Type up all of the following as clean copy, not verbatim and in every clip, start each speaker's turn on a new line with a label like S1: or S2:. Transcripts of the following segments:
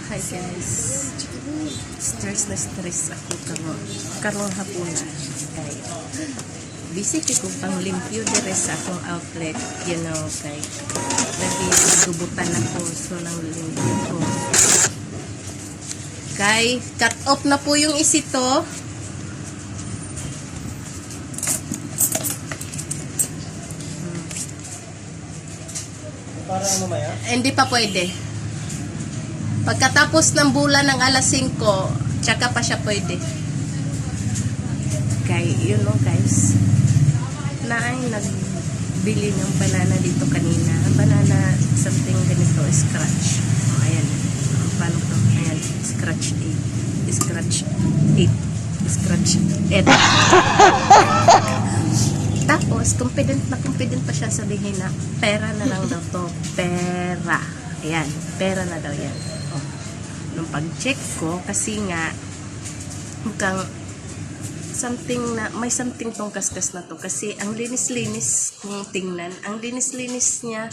S1: Hi guys. Stress na stress ako karong hapunan. Kay busy ko pang limpyo dire sa akong outlet, you know, kay lagi gubutan ako so nang limpyo ko. Kay cut off na po yung isito.
S2: Para mamaya?
S1: Hindi pa pwede. Pagkatapos ng bulan ng alas 5, tsaka pa siya pwede. Kay, you know guys, nagbili ng banana dito kanina. Banana, something ganito, scratch. O, ayan. Paano to? Ayan, scratch 8. Scratch 8. Scratch 8. Tapos, confident pa siya sabihin na pera na lang daw to. Pera. Ayan, pera na daw yan. Oh. Nung pag-check ko, kasi nga, mukhang may something tong kaskas na to. Kasi ang linis-linis kung tingnan. Ang linis-linis niya.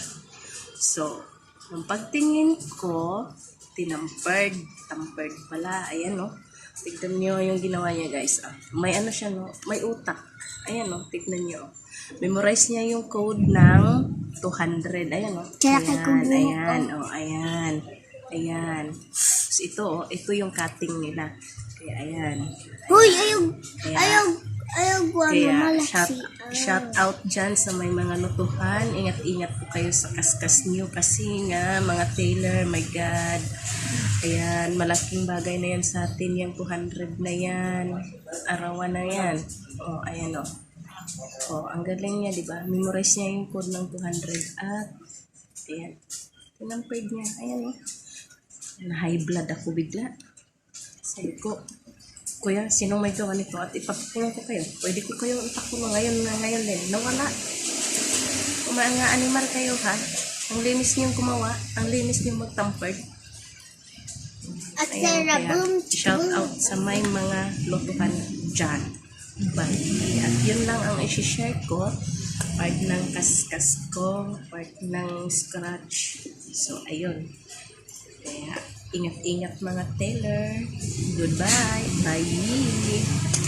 S1: So, nung pagtingin ko, tampered pala. Ayan, no? Tignan nyo yung ginawa niya, guys. Ah, may ano siya, no? May utak. Ayan, no? Tignan nyo. Memorize niya yung code ng 200. Ayan, no? Ayan, oh, ayan. Ayan. So, ito yung cutting nila. Kaya, ayan.
S3: Uy, ayaw
S1: Kaya, shout out dyan sa may mga lutuhan. Ingat-ingat po kayo sa kaskas niyo kasi nga, mga tailor, my God. Ayan, malaking bagay na yan sa atin, yung 200 na yan. Arawan na yan. O, ayan o. O, ang galing niya, di ba? Memorize niya yung code ng 200 at, ayan. Tinampered niya. Ayan o. Na-high blood ako bigla. Sabi ko, Kuya, sinong may gawa nito? At ipapakulong ko kayo. Pwede ko kayo ipakulong ngayon din. Nawala. Kung mga animal kayo ha, ang linis niyong gumawa, ang linis niyong magtampered.
S3: At
S1: Ayan,
S3: Sarah,
S1: kaya shout out sa may mga lutuhan dyan. Bye. At yun lang ang isi-share ko. Part ng kaskas ko, part ng scratch. So, ayun. Kaya, ingat-ingat mga tailor. Goodbye. Bye.